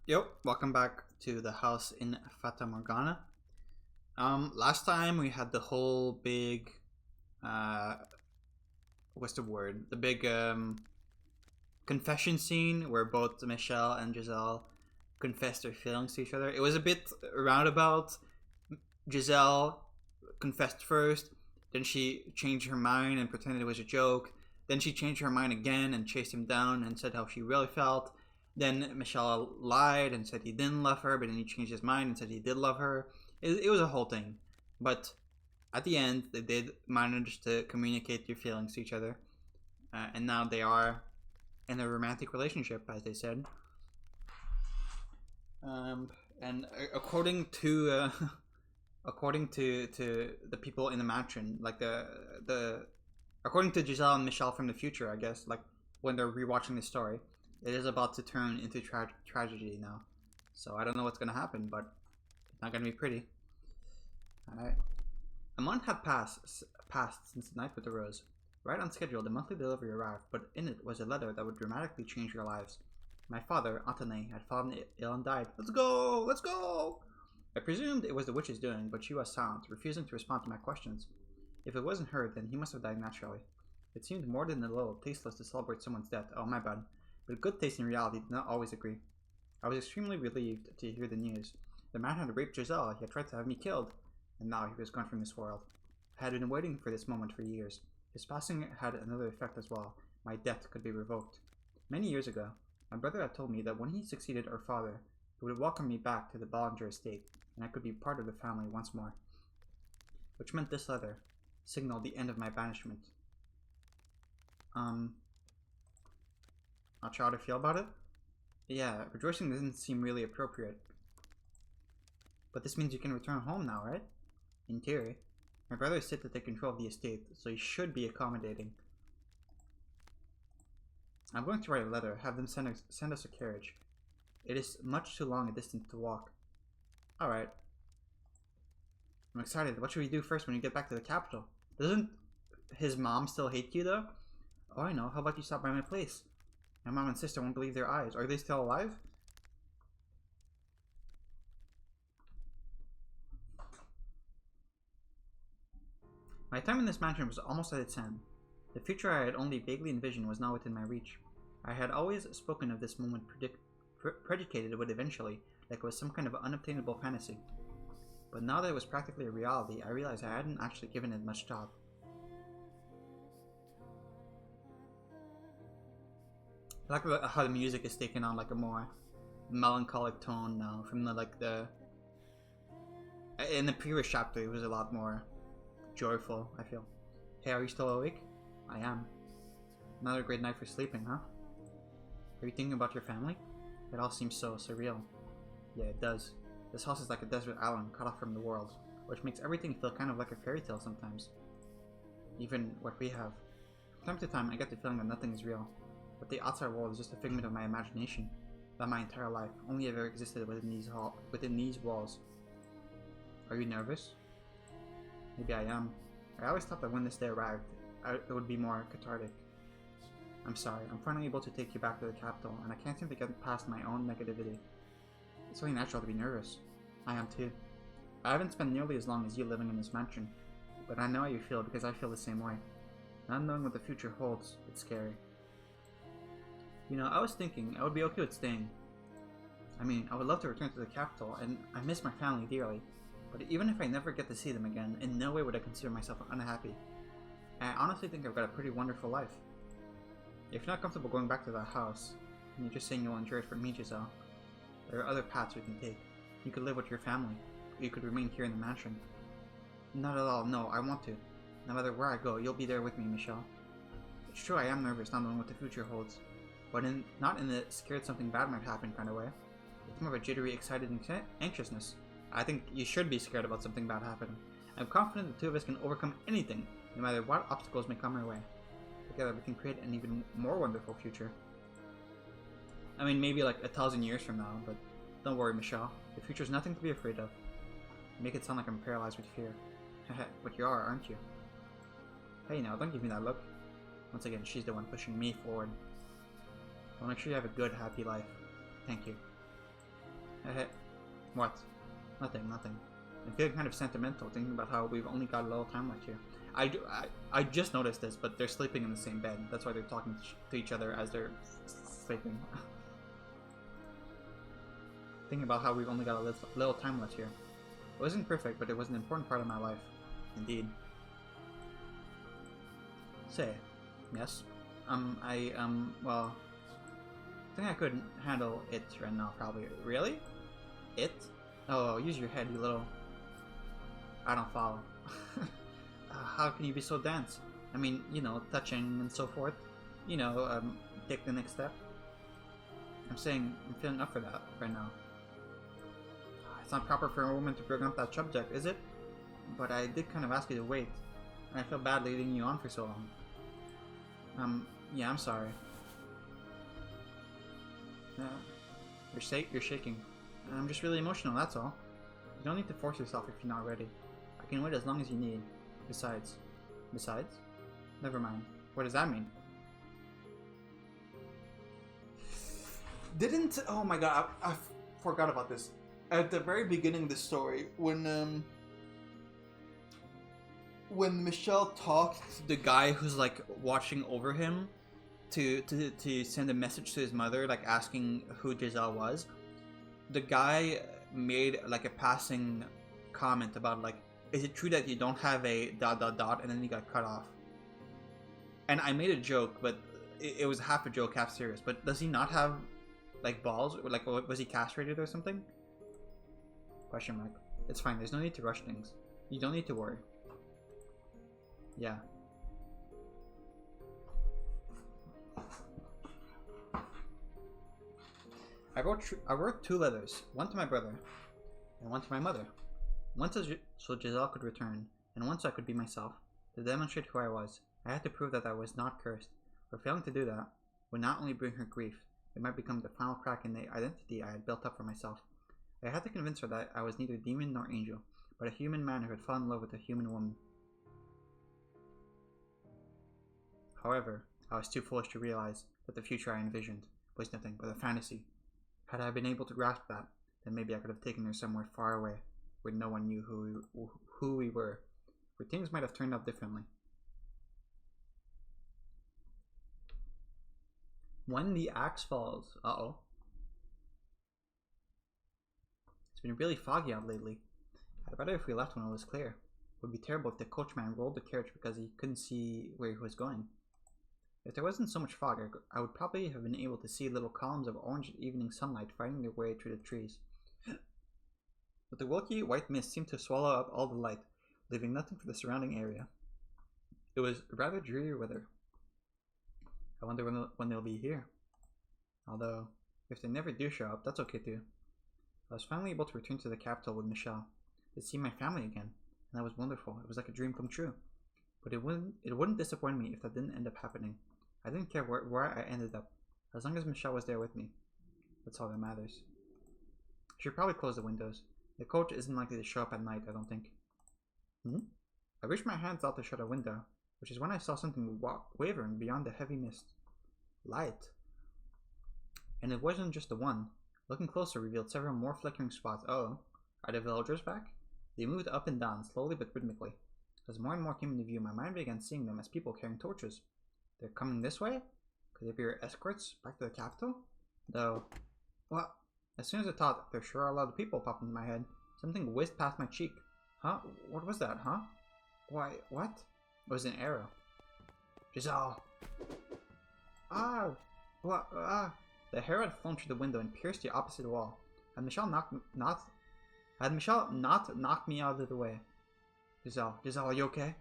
Yep, welcome back to the house in Fata Morgana. Last time we had the whole big, uh, what's the word? The big confession scene where both Michelle and Giselle confessed their feelings to each other. It was a bit roundabout. Giselle confessed first, then she changed her mind and pretended it was a joke. Then she changed her mind again and chased him down and said how she really felt. Then Michelle lied and said he didn't love her, but then he changed his mind and said he did love her. It was a whole thing. But at the end, they did manage to communicate their feelings to each other. And now they are in a romantic relationship, as they said. And according to according to the people in the mansion, like the according to Giselle and Michelle from the future, I guess, like when they're rewatching the story, it is about to turn into tragedy now. So I don't know what's gonna happen, but it's not gonna be pretty. Alright. A month had passed since the night with the rose. Right on schedule, the monthly delivery arrived, but in it was a letter that would dramatically change your lives. My father, Antoine, had fallen ill and died. Let's go! Let's go! I presumed it was the witch's doing, but she was silent, refusing to respond to my questions. If it wasn't her, then he must have died naturally. It seemed more than a little tasteless to celebrate someone's death. Oh, my bad. But good taste and reality did not always agree. I was extremely relieved to hear the news. The man had raped Giselle, he had tried to have me killed, and now he was gone from this world. I had been waiting for this moment for years. His passing had another effect as well. My death could be revoked. Many years ago, my brother had told me that when he succeeded our father, he would welcome me back to the Bollinger estate, and I could be part of the family once more. Which meant this letter signaled the end of my banishment. Not sure how to feel about it. Yeah, rejoicing doesn't seem really appropriate. But this means you can return home now, right? In theory. My brother is set to take control of the estate, so he should be accommodating. I'm going to write a letter, have them send us a carriage. It is much too long a distance to walk. Alright. I'm excited. What should we do first when you get back to the capital? Doesn't his mom still hate you, though? Oh, I know. How about you stop by my place? My mom and sister won't believe their eyes. Are they still alive? My time in this mansion was almost at its end. The future I had only vaguely envisioned was now within my reach. I had always spoken of this moment predicated with eventually, like it was some kind of unobtainable fantasy. But now that it was practically a reality, I realized I hadn't actually given it much thought. I like how the music is taking on like a more melancholic tone now from the in the previous chapter it was a lot more joyful, I feel. Hey, are you still awake? I am. Another great night for sleeping, huh? Are you thinking about your family? It all seems so surreal. Yeah, it does. This house is like a desert island cut off from the world, which makes everything feel kind of like a fairy tale sometimes. Even what we have. From time to time, I get the feeling that nothing is real, but the outside world is just a figment of my imagination, that my entire life only ever existed within these walls. Are you nervous? Maybe I am. I always thought that when this day arrived, it would be more cathartic. I'm sorry, I'm finally able to take you back to the capital, and I can't seem to get past my own negativity. It's only natural to be nervous. I am too. I haven't spent nearly as long as you living in this mansion, but I know how you feel because I feel the same way. Not knowing what the future holds, it's scary. You know, I was thinking I would be okay with staying. I mean, I would love to return to the capital, and I miss my family dearly. But even if I never get to see them again, in no way would I consider myself unhappy. I honestly think I've got a pretty wonderful life. If you're not comfortable going back to that house, and you're just saying you'll enjoy it for me, Giselle, there are other paths we can take. You could live with your family, or you could remain here in the mansion. Not at all, no, I want to. No matter where I go, you'll be there with me, Michelle. It's true I am nervous not knowing what the future holds, but not in the scared something bad might happen kind of way. It's more of a jittery, excited anxiousness. I think you should be scared about something bad happening. I'm confident the two of us can overcome anything, no matter what obstacles may come our way. Together we can create an even more wonderful future. I mean, maybe like 1,000 years from now, but don't worry, Michelle. The future's nothing to be afraid of. You make it sound like I'm paralyzed with fear. But you are, aren't you? Hey now, don't give me that look. Once again, she's the one pushing me forward. I'll make sure you have a good, happy life. Thank you. What? Nothing, nothing. I'm feeling kind of sentimental thinking about how we've only got a little time left here. I just noticed this, but they're sleeping in the same bed. That's why they're talking to each other as they're sleeping. Thinking about how we've only got a little time left here. It wasn't perfect, but it was an important part of my life. Indeed. Say, yes? Well, I think I could handle it right now, probably. Really? It? Oh, use your head, you little... I don't follow. How can you be so dense? I mean, you know, touching and so forth. You know, take the next step. I'm saying I'm feeling up for that right now. It's not proper for a woman to bring up that subject, is it? But I did kind of ask you to wait. And I feel bad leading you on for so long. Yeah, I'm sorry. You're shaking. I'm just really emotional, that's all. You don't need to force yourself if you're not ready. I can wait as long as you need. Besides? Never mind. What does that mean? Oh my god, I forgot about this. At the very beginning of the story, when Michelle talked to the guy who's like watching over him to send a message to his mother, like asking who Giselle was, the guy made like a passing comment about like, is it true that you don't have a ... and then he got cut off. And I made a joke, but it was half a joke, half serious. But does he not have like balls? Like, was he castrated or something? Question mark. It's fine, there's no need to rush things. You don't need to worry. Yeah. I wrote 2 letters, one to my brother, and one to my mother. One so Giselle could return, and one so I could be myself. To demonstrate who I was, I had to prove that I was not cursed. For failing to do that would not only bring her grief, it might become the final crack in the identity I had built up for myself. I had to convince her that I was neither demon nor angel, but a human man who had fallen in love with a human woman. However, I was too foolish to realize that the future I envisioned was nothing but a fantasy. Had I been able to grasp that, then maybe I could have taken her somewhere far away, where no one knew who we were, where things might have turned out differently. When the axe falls. Uh-oh. It's been really foggy out lately. I'd rather if we left when it was clear. It would be terrible if the coachman rolled the carriage because he couldn't see where he was going. If there wasn't so much fog, I would probably have been able to see little columns of orange evening sunlight fighting their way through the trees. But the wilky white mist seemed to swallow up all the light, leaving nothing for the surrounding area. It was rather dreary weather. I wonder when they'll be here. Although, if they never do show up, that's okay too. I was finally able to return to the capital with Michelle, to see my family again, and that was wonderful. It was like a dream come true. But it wouldn't disappoint me if that didn't end up happening. I didn't care where I ended up, as long as Michelle was there with me. That's all that matters. I should probably close the windows. The coach isn't likely to show up at night, I don't think. I reached my hands out to shut a window, which is when I saw something wavering beyond the heavy mist. Light. And it wasn't just the one. Looking closer revealed several more flickering spots. Oh, are the villagers back? They moved up and down, slowly but rhythmically. As more and more came into view, my mind began seeing them as people carrying torches. They're coming this way? Could they be our escorts back to the capital? Though, well, as soon as I thought there sure are a lot of people popping in my head, something whizzed past my cheek. Huh? What was that, huh? Why, what? It was an arrow. Giselle! Ah! What? Ah! The arrow had flown through the window and pierced the opposite wall. Had Michelle not knocked me out of the way? Giselle, are you okay?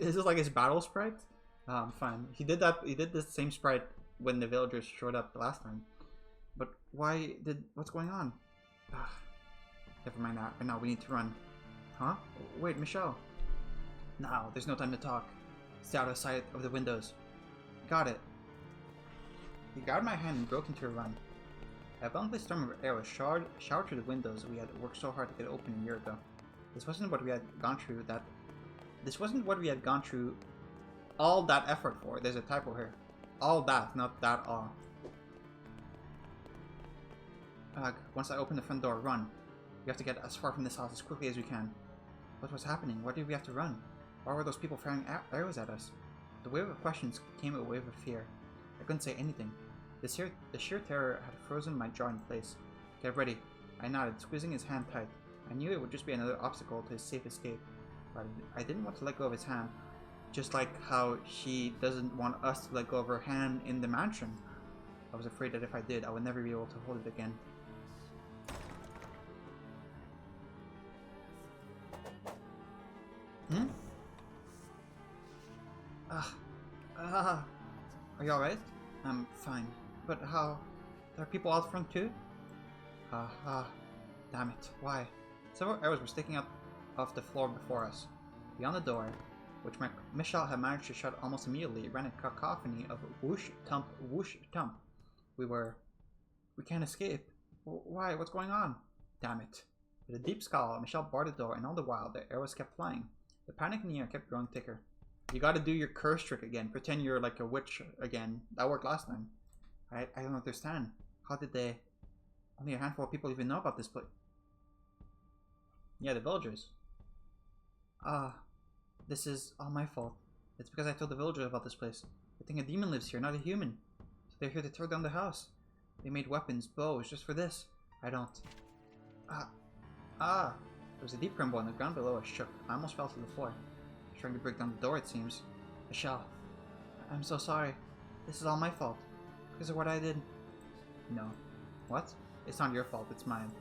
Is this like his battle sprite? Fine. He did the same sprite when the villagers showed up the last time. But what's going on? Ugh. Never mind that. Right now we need to run. Huh? Wait, Michelle. Now, there's no time to talk. Stay out of sight of the windows. Got it. He grabbed my hand and broke into a run. A boundless storm of arrows showered through the windows we had worked so hard to get open a year ago. This wasn't what we had gone through all that effort for. There's a typo here. All that, not that all. Ugh, once I open the front door, run. We have to get as far from this house as quickly as we can. What was happening? Why did we have to run? Why were those people firing arrows at us? The wave of questions came a wave of fear. I couldn't say anything. The sheer terror had frozen my jaw in place. Get ready. I nodded, squeezing his hand tight. I knew it would just be another obstacle to his safe escape, but I didn't want to let go of his hand. Just like how she doesn't want us to let go of her hand in the mansion. I was afraid that if I did, I would never be able to hold it again. Hmm? Are you alright? I'm fine. But how? There are people out front too? Damn it. Why? Several arrows were sticking out off the floor before us. Beyond the door, which Michelle had managed to shut almost immediately, ran a cacophony of whoosh, thump, whoosh, thump. We can't escape. Why? What's going on? Damn it. With a deep scowl, Michelle barred the door, and all the while, the arrows kept flying. The panic in the air kept growing thicker. You gotta do your curse trick again. Pretend you're like a witch again. That worked last time. I don't understand. How did they... Only a handful of people even know about this place. Yeah, the villagers. This is all my fault. It's because I told the villagers about this place. They think a demon lives here, not a human. So they're here to tear down the house. They made weapons, bows, just for this. I don't. There was a deep rumble and the ground below us shook. I almost fell to the floor. Trying to break down the door, it seems. Michelle, I'm so sorry. This is all my fault. Because of what I did. No. What? It's not your fault, it's mine.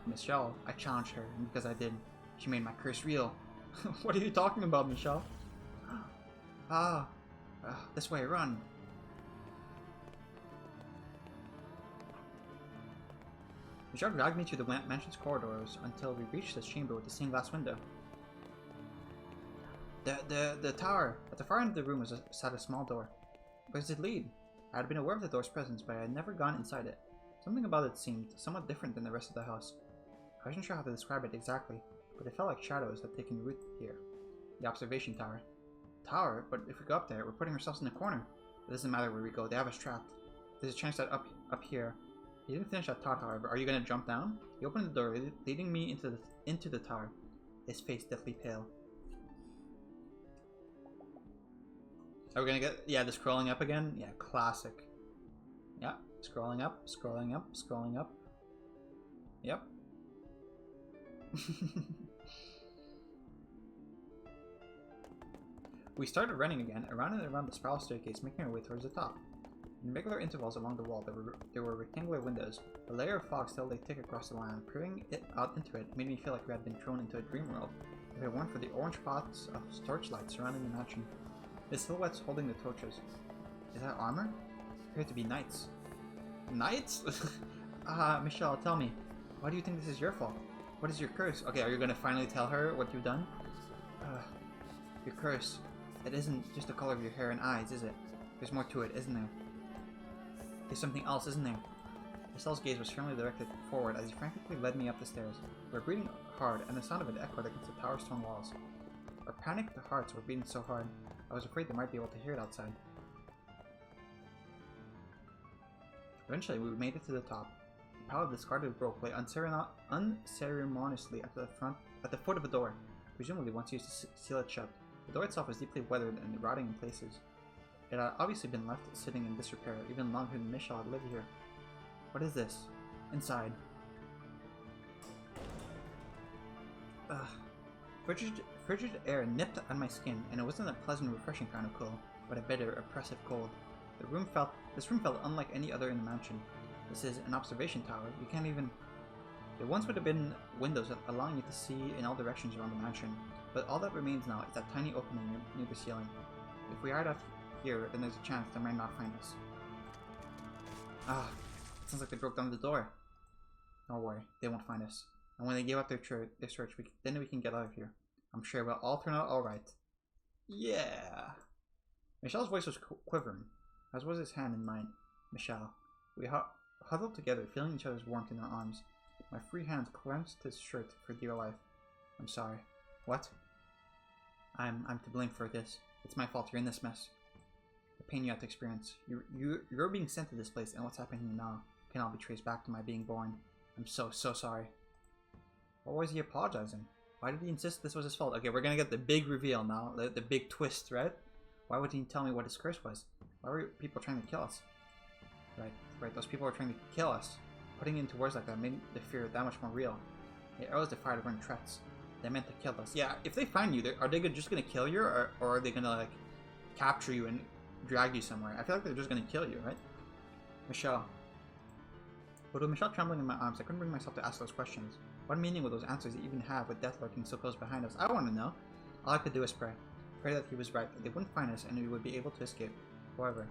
Michelle, I challenged her, and because I did, she made my curse real. What are you talking about, Michelle? This way, run. Michelle dragged me to the mansion's corridors until we reached this chamber with the stained glass window. The tower. At the far end of the room sat a small door. Where does it lead? I had been aware of the door's presence, but I had never gone inside it. Something about it seemed somewhat different than the rest of the house. I wasn't sure how to describe it exactly, but it felt like shadows had taken root here. The observation tower. Tower? But if we go up there, we're putting ourselves in a corner. It doesn't matter where we go, they have us trapped. There's a chance that up here... He didn't finish that thought, however. Are you gonna jump down? He opened the door, leading me into the tower. His face deathly pale. Are we gonna get... Yeah, the scrolling up again? Yeah, classic. Yeah, scrolling up, scrolling up, scrolling up. Yep. We started running again, around and around the spiral staircase, making our way towards the top. In regular intervals along the wall, there were rectangular windows. A layer of fog still lay thick across the land. Peering out into it made me feel like we had been thrown into a dream world, if it weren't for the orange spots of torchlight surrounding the mansion. The silhouettes holding the torches. Is that armor? Appear to be knights. Knights? Michelle, tell me, why do you think this is your fault? What is your curse? Okay, are you gonna finally tell her what you've done? Your curse. It isn't just the color of your hair and eyes, is it? There's more to it, isn't there? There's something else, isn't there? Michelle's gaze was firmly directed forward as he frantically led me up the stairs. We were breathing hard, and the sound of it echoed against the tower's stone walls. Our panicked hearts were beating so hard, I was afraid they might be able to hear it outside. Eventually, we made it to the top. The pile of discarded rope lay unceremoniously at the foot of a door, presumably once used to seal it shut. The door itself was deeply weathered and rotting in places. It had obviously been left sitting in disrepair even longer than Michelle had lived here. What is this? Inside. Frigid air nipped at my skin, and it wasn't a pleasant, refreshing kind of cold, but a bitter, oppressive cold. This room felt unlike any other in the mansion. This is an observation tower. You can't even... There once would have been windows allowing you to see in all directions around the mansion, but all that remains now is that tiny opening near the ceiling. If we hide out here, then there's a chance they might not find us. It sounds like they broke down the door. Don't worry, they won't find us. And when they give up their search, then we can get out of here. I'm sure it will all turn out alright. Yeah! Michelle's voice was quivering, as was his hand in mine. Michelle. We huddled together, feeling each other's warmth in our arms. My free hands clenched his shirt for dear life. I'm sorry. What? I'm to blame for this. It's my fault you're in this mess. The pain you have to experience. You're being sent to this place, and what's happening now. can all be traced back to my being born. I'm so sorry. What was he apologizing? Why did he insist this was his fault? Okay, we're gonna get the big reveal now, the big twist, right? Why would he tell me what his curse was? Why were people trying to kill us? Right, those people were trying to kill us. Putting it into words like that made the fear that much more real. The arrows they fired weren't threats. They meant to kill us. Yeah, if they find you, are they just gonna kill you, or are they gonna, like, capture you and drag you somewhere? I feel like they're just gonna kill you, right? Michelle. But with Michelle trembling in my arms, I couldn't bring myself to ask those questions. What meaning would those answers even have with death lurking so close behind us? I want to know. All I could do was pray. Pray that he was right, that they wouldn't find us and we would be able to escape. However,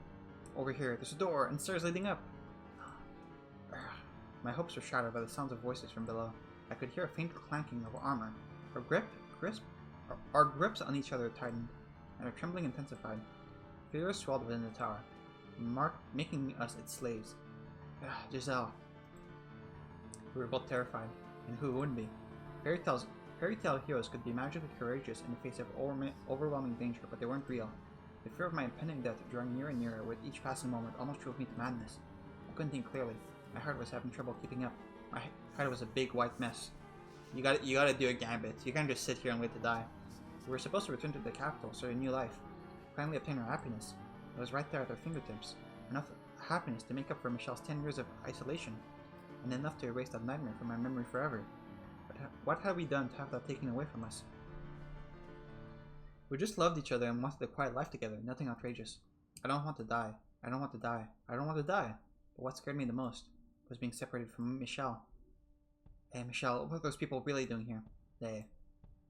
over here, there's a door and stairs leading up. My hopes were shattered by the sounds of voices from below. I could hear a faint clanking of armor. Our grips on each other tightened, and our trembling intensified. Fear swelled within the tower, making us its slaves. Giselle. We were both terrified, and who wouldn't be? Fairy tale heroes could be magically courageous in the face of overwhelming danger, but they weren't real. The fear of my impending death drawing nearer and nearer with each passing moment almost drove me to madness. I couldn't think clearly. My heart was having trouble keeping up. My head was a big white mess. You gotta do a gambit. You can't just sit here and wait to die. We were supposed to return to the capital, start a new life. Finally obtain our happiness. It was right there at our fingertips. Enough happiness to make up for Michelle's 10 years of isolation, and enough to erase that nightmare from my memory forever. But what had we done to have that taken away from us? We just loved each other and wanted a quiet life together, nothing outrageous. I don't want to die. I don't want to die. I don't want to die. But what scared me the most was being separated from Michelle. Hey Michelle, what are those people really doing here?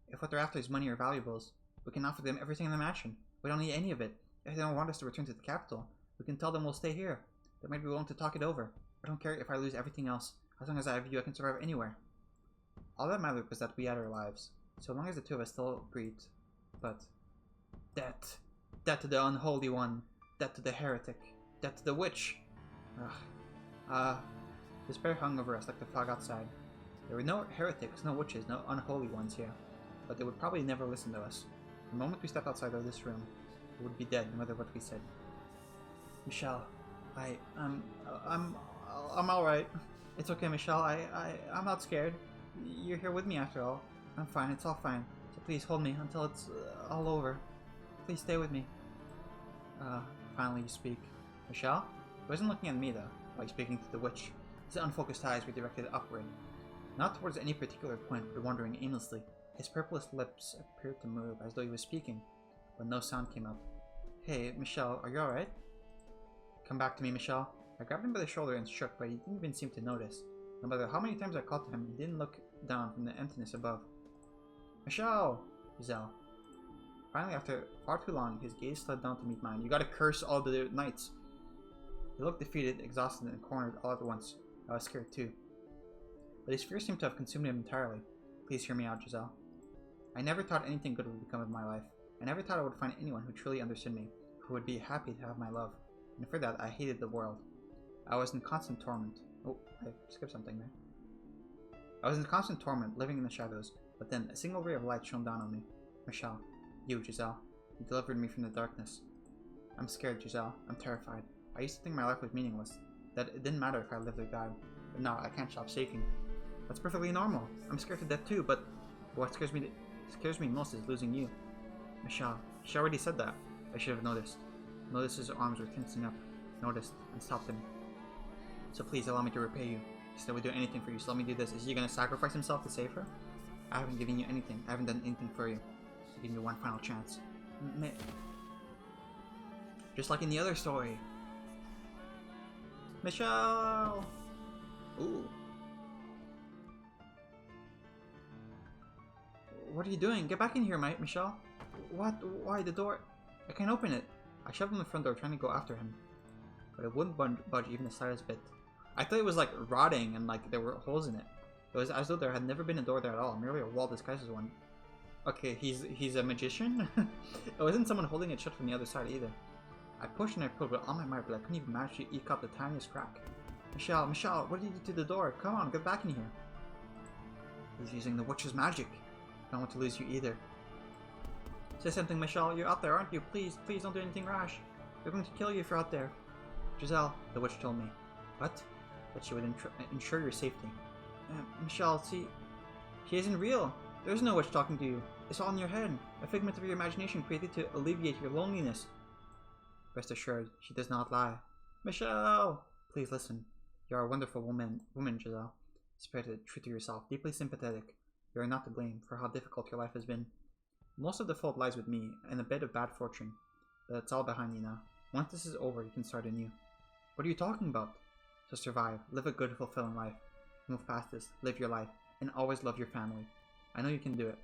If what they're after is money or valuables, we can offer them everything in the mansion. We don't need any of it. If they don't want us to return to the capital, we can tell them we'll stay here. They might be willing to talk it over. I don't care if I lose everything else. As long as I have you, I can survive anywhere. All that mattered was that we had our lives, so long as the two of us still breathed. But death. Death to the unholy one. Death to the heretic. Death to the witch. Despair hung over us like the fog outside. There were no heretics, no witches, no unholy ones here, but they would probably never listen to us. The moment we stepped outside of this room, we would be dead no matter what we said. Michelle, I'm alright. It's okay, Michelle. I'm not scared. You're here with me after all. I'm fine. It's all fine. So please hold me until it's all over. Please stay with me. Finally you speak. Michelle? He wasn't looking at me though, while speaking to the witch. His unfocused eyes were directed upward. Not towards any particular point, but wandering aimlessly. His purplish lips appeared to move, as though he was speaking, but no sound came up. Hey, Michelle, are you alright? Come back to me, Michelle. I grabbed him by the shoulder and shook, but he didn't even seem to notice. No matter how many times I called to him, he didn't look down from the emptiness above. Michelle! Giselle. Finally, after far too long, his gaze slid down to meet mine. You gotta curse all the knights. He looked defeated, exhausted, and cornered all at once. I was scared too. But his fear seemed to have consumed him entirely. Please hear me out, Giselle. I never thought anything good would become of my life. I never thought I would find anyone who truly understood me, who would be happy to have my love. And for that, I hated the world. I was in constant torment. Oh, I skipped something there. I was in constant torment, living in the shadows, but then a single ray of light shone down on me. Michelle. You, Giselle. You delivered me from the darkness. I'm scared, Giselle. I'm terrified. I used to think my life was meaningless, that it didn't matter if I lived or died. But now I can't stop shaking. That's perfectly normal. I'm scared to death too, but what scares me most is losing you. Michelle. She already said that. I should have noticed. Noticed his arms were tensing up. Noticed and stopped him. So please allow me to repay you. He said I would do anything for you, so let me do this. Is he gonna sacrifice himself to save her? I haven't given you anything. I haven't done anything for you. So give me one final chance. Just like in the other story. Michelle! Ooh. What are you doing? Get back in here, Michelle. What? Why? The door? I can't open it. I shoved him in the front door trying to go after him. But it wouldn't budge even the slightest bit. I thought it was like rotting and like there were holes in it. It was as though there had never been a door there at all, merely a wall disguised as one. Okay, he's a magician? It wasn't someone holding it shut from the other side either. I pushed and I pulled with all my might, but I couldn't even manage to eke out the tiniest crack. Michelle, what did you do to the door? Come on, get back in here. He's using the witch's magic. I don't want to lose you either. Say something, Michelle. You're out there, aren't you? Please don't do anything rash. They're going to kill you if you're out there. Giselle, the witch told me. What? that she would ensure your safety. Michelle, see, she isn't real. There's no witch talking to you. It's all in your head, a figment of your imagination created to alleviate your loneliness. Rest assured, she does not lie. Michelle! Please listen. You are a wonderful woman, Giselle. Spirited, true to yourself, deeply sympathetic. You are not to blame for how difficult your life has been. Most of the fault lies with me, and a bit of bad fortune. But it's all behind you now. Once this is over, you can start anew. What are you talking about? To survive, live a good, fulfilling life. Move past this, live your life, and always love your family. I know you can do it.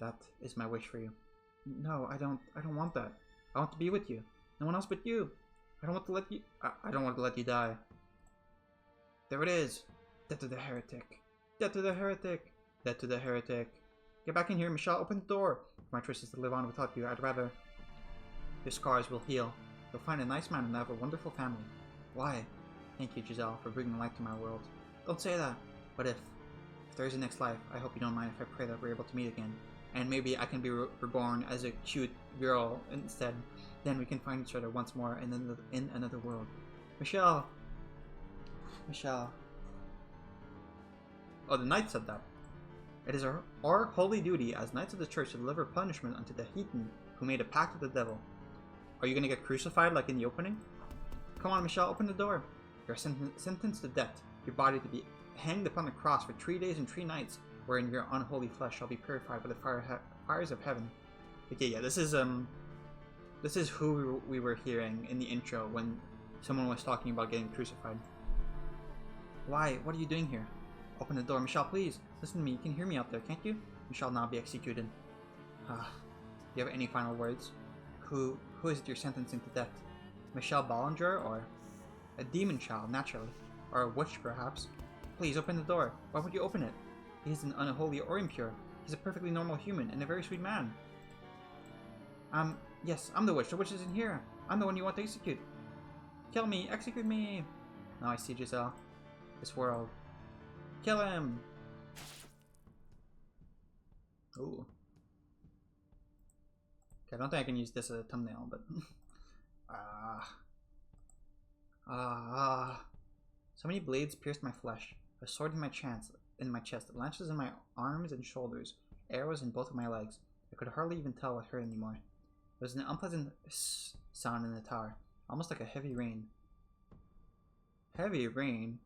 That is my wish for you. No, I don't want that. I want to be with you. No one else but you. I don't want to let you... I don't want to let you die. There it is. Death to the heretic. Death to the heretic. Death to the heretic. Get back in here, Michelle. Open the door. If my choice is to live on without you, I'd rather... Your scars will heal. You'll find a nice man and have a wonderful family. Why? Thank you, Giselle, for bringing light to my world. Don't say that. But if there is a next life, I hope you don't mind if I pray that we're able to meet again. And maybe I can be reborn as a cute girl instead. Then we can find each other once more in another world. Michelle! Michelle. Oh, the knight said that. It is our holy duty as knights of the church to deliver punishment unto the heathen who made a pact with the devil. Are you going to get crucified like in the opening? Come on, Michelle, open the door. You are sentenced to death, your body to be hanged upon the cross for 3 days and 3 nights, wherein your unholy flesh shall be purified by the fires of heaven. Okay, yeah, this is who we were hearing in the intro when someone was talking about getting crucified. Why? What are you doing here? Open the door, Michelle, please. Listen to me. You can hear me out there, can't you? You shall now be executed. Do you have any final words? Who is it you're sentencing to death? Michelle Bollinger, or a demon child, naturally, or a witch, perhaps? Please open the door. Why would you open it? He isn't unholy or impure. He's a perfectly normal human and a very sweet man. Yes, I'm the witch. The witch isn't here. I'm the one you want to execute. Kill me. Execute me. Now I see, Giselle. This world. Kill him. Ooh. Okay, I don't think I can use this as a thumbnail, but... So many blades pierced my flesh. A sword in my chest, lances in my arms and shoulders, arrows in both of my legs. I could hardly even tell what hurt anymore. There was an unpleasant sound in the tower, almost like a heavy rain. Heavy rain?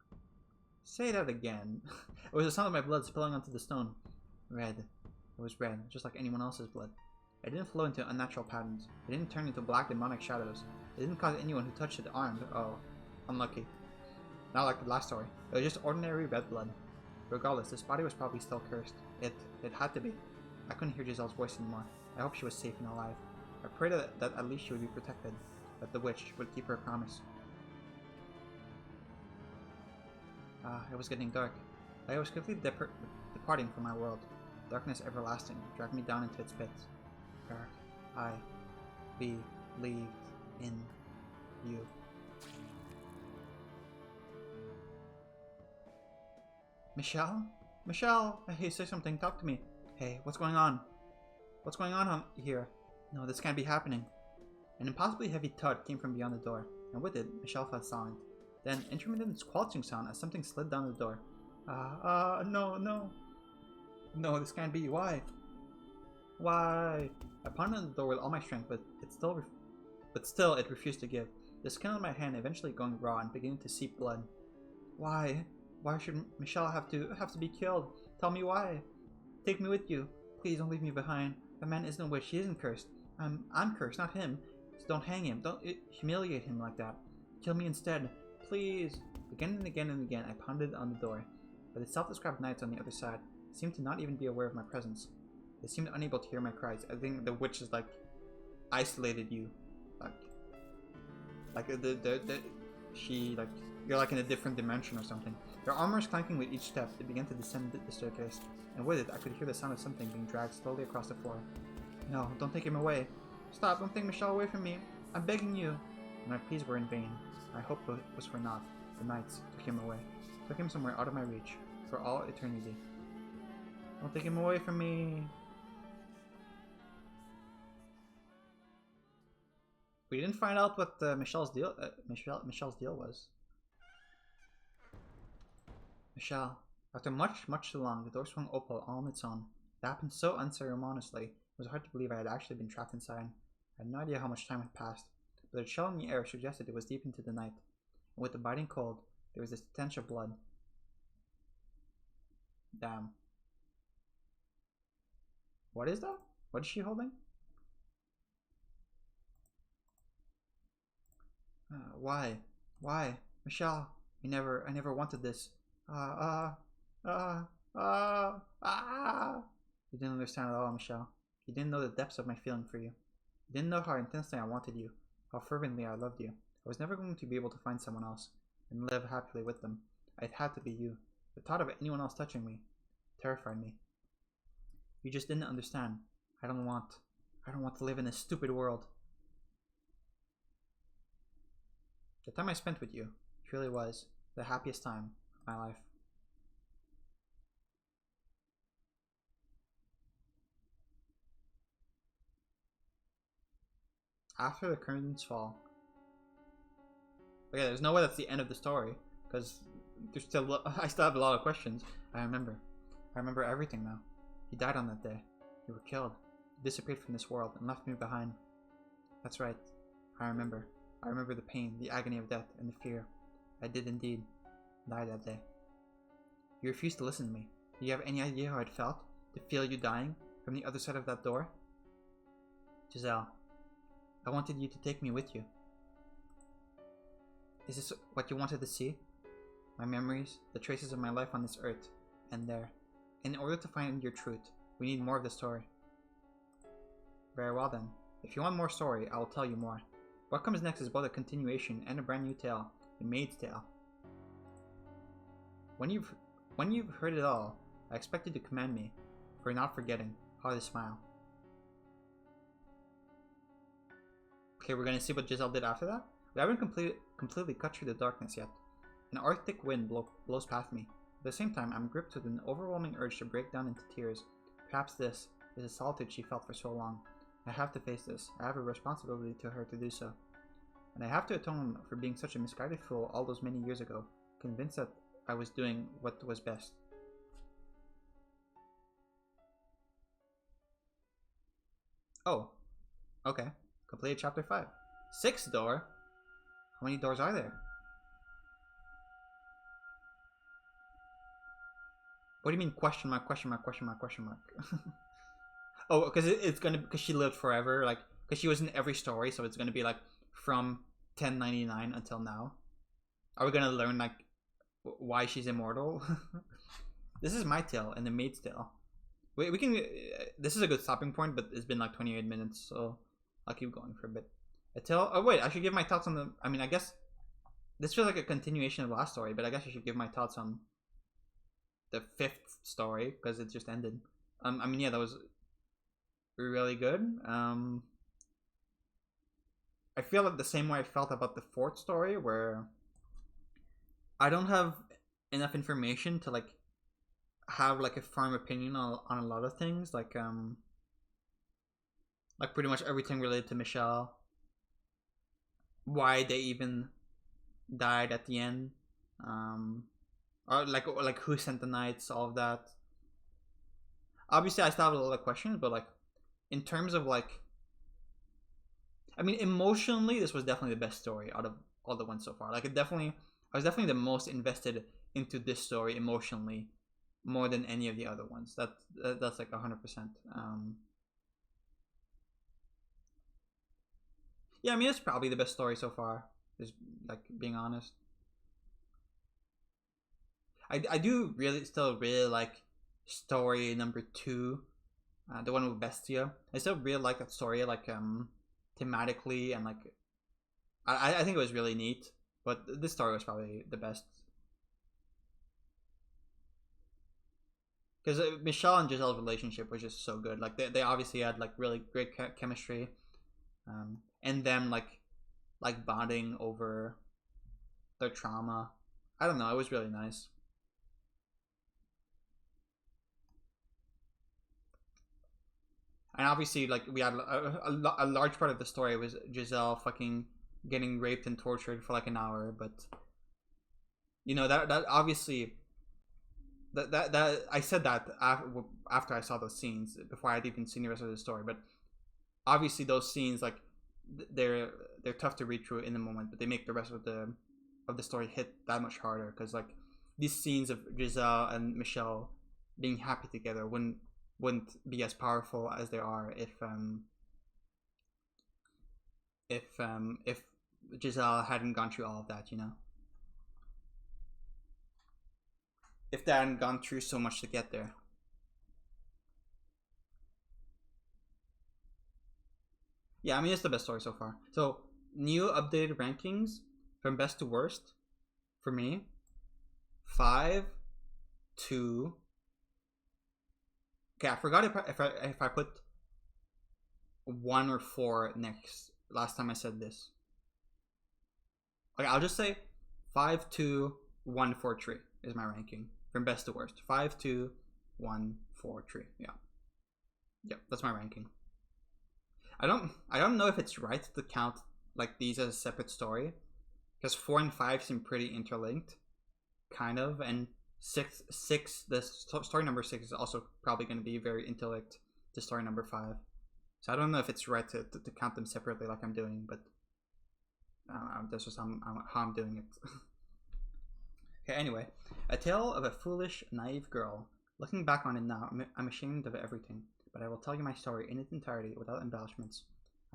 Say that again. It was the sound of my blood spilling onto the stone. Red. It was red, just like anyone else's blood. It didn't flow into unnatural patterns. It didn't turn into black demonic shadows. It didn't cause anyone who touched it harm. Oh, unlucky. Not like the last story. It was just ordinary red blood. Regardless, this body was probably still cursed. It had to be. I couldn't hear Giselle's voice anymore. I hope she was safe and alive. I prayed that at least she would be protected. That the witch would keep her promise. It was getting dark. I was quickly departing from my world. Darkness everlasting dragged me down into its pits. Where I believed in you. Michelle? Michelle! Hey, say something. Talk to me. Hey, what's going on? What's going on here? No, this can't be happening. An impossibly heavy thud came from beyond the door, and with it, Michelle fell silent. Then, intermittent squelching sound as something slid down the door. No. No, this can't be. Why? Why? I pounded on the door with all my strength, but still it refused to give. The skin on my hand eventually going raw and beginning to seep blood. Why? Why should Michelle have to be killed? Tell me why. Take me with you. Please don't leave me behind. The man isn't a witch. He isn't cursed. I'm cursed, not him. So don't hang him. Don't humiliate him like that. Kill me instead. Please. Again and again and again, I pounded on the door. But the self-described knights on the other side seemed to not even be aware of my presence. They seemed unable to hear my cries. I think the witch is like isolated you. You're like in a different dimension or something. Their armor is clanking with each step. They began to descend the staircase, and with it, I could hear the sound of something being dragged slowly across the floor. No, don't take him away. Stop, don't take Michelle away from me. I'm begging you. My pleas were in vain. My hope was for naught. The knights took him away. Took him somewhere out of my reach, for all eternity. Don't take him away from me. We didn't find out what Michelle's deal was. Michelle. After much too long, the door swung open all on its own. It happened so unceremoniously, it was hard to believe I had actually been trapped inside. I had no idea how much time had passed, but the chill in the air suggested it was deep into the night, and with the biting cold, there was this stench of blood. Damn. What is that? What is she holding? Why? Why? Michelle, I never wanted this. Ah, ah, ah. You didn't understand at all, Michelle. You didn't know the depths of my feeling for you. You didn't know how intensely I wanted you, how fervently I loved you. I was never going to be able to find someone else and live happily with them. It had to be you. The thought of anyone else touching me terrified me. You just didn't understand. I don't want to live in this stupid world. The time I spent with you truly was the happiest time of my life. After the curtains fall. Okay, there's no way that's the end of the story, because I still have a lot of questions. I remember everything now. You died on that day. You were killed. You disappeared from this world and left me behind. That's right. I remember. I remember the pain, the agony of death, and the fear. I did indeed die that day. You refused to listen to me. Do you have any idea how it felt to feel you dying from the other side of that door? Giselle, I wanted you to take me with you. Is this what you wanted to see? My memories, the traces of my life on this earth, and there. In order to find your truth, we need more of the story. Very well then. If you want more story, I will tell you more. What comes next is both a continuation and a brand new tale, the Maid's Tale. When you've heard it all, I expect you to commend me for not forgetting how to smile. Okay, we're gonna see what Giselle did after that. We haven't completely cut through the darkness yet. An arctic wind blows past me. At the same time, I'm gripped with an overwhelming urge to break down into tears. Perhaps this is the solitude she felt for so long. I have to face this. I have a responsibility to her to do so. And I have to atone for being such a misguided fool all those many years ago, convinced that I was doing what was best. Oh, okay. Completed chapter 5. 6th door? How many doors are there? What do you mean question mark, question mark, question mark, question mark? Oh, because because she lived forever, like, because she was in every story, so it's gonna be like from 1099 until now. Are we gonna learn like why she's immortal? This is my tale and the Maid's Tale. We can. This is a good stopping point, but it's been like 28 minutes, so I'll keep going for a bit. Oh wait, I should give my thoughts on the. I mean, I guess this feels like a continuation of the last story, but I guess I should give my thoughts on the 5th story because it just ended. I mean, yeah, that was really good. I feel like the same way I felt about the 4th story, where I don't have enough information to like have like a firm opinion on a lot of things, like pretty much everything related to Michelle, why they even died at the end, or like who sent the knights, all of that. Obviously, I still have a lot of questions, but like in terms of like, I mean, emotionally, this was definitely the best story out of all the ones so far. Like, I was definitely the most invested into this story emotionally, more than any of the other ones. That's like 100%. Yeah, I mean, it's probably the best story so far. Just like being honest. I do still really like story number 2, the one with Bestia. I still really like that story, like thematically, and like I think it was really neat. But this story was probably the best because Michelle and Giselle's relationship was just so good. Like they obviously had like really great chemistry, and them like bonding over their trauma. I don't know. It was really nice. And obviously, like we had a large part of the story was Giselle fucking getting raped and tortured for like an hour, but you know that obviously that I said that after I saw those scenes, before I'd even seen the rest of the story. But obviously, those scenes, like, they're tough to read through in the moment, but they make the rest of the story hit that much harder, because like these scenes of Giselle and Michelle being happy together wouldn't be as powerful as they are if Giselle hadn't gone through all of that, you know. If they hadn't gone through so much to get there. Yeah, I mean, it's the best story so far. So, new updated rankings from best to worst for me: 5, 2. Okay, I forgot if I put 1 or 4 next. Last time I said this. Okay, I'll just say 5, 2, 1, 4, 3 is my ranking from best to worst. 5, 2, 1, 4, 3. Yeah. Yep, that's my ranking. I don't know if it's right to count like these as a separate story, because 4 and 5 seem pretty interlinked, kind of, and the story number 6 is also probably going to be very interlinked to story number 5. So I don't know if it's right to count them separately like I'm doing, but that's just how I'm doing it. Okay, anyway, a tale of a foolish, naive girl. Looking back on it now, I'm ashamed of everything, but I will tell you my story in its entirety without embellishments.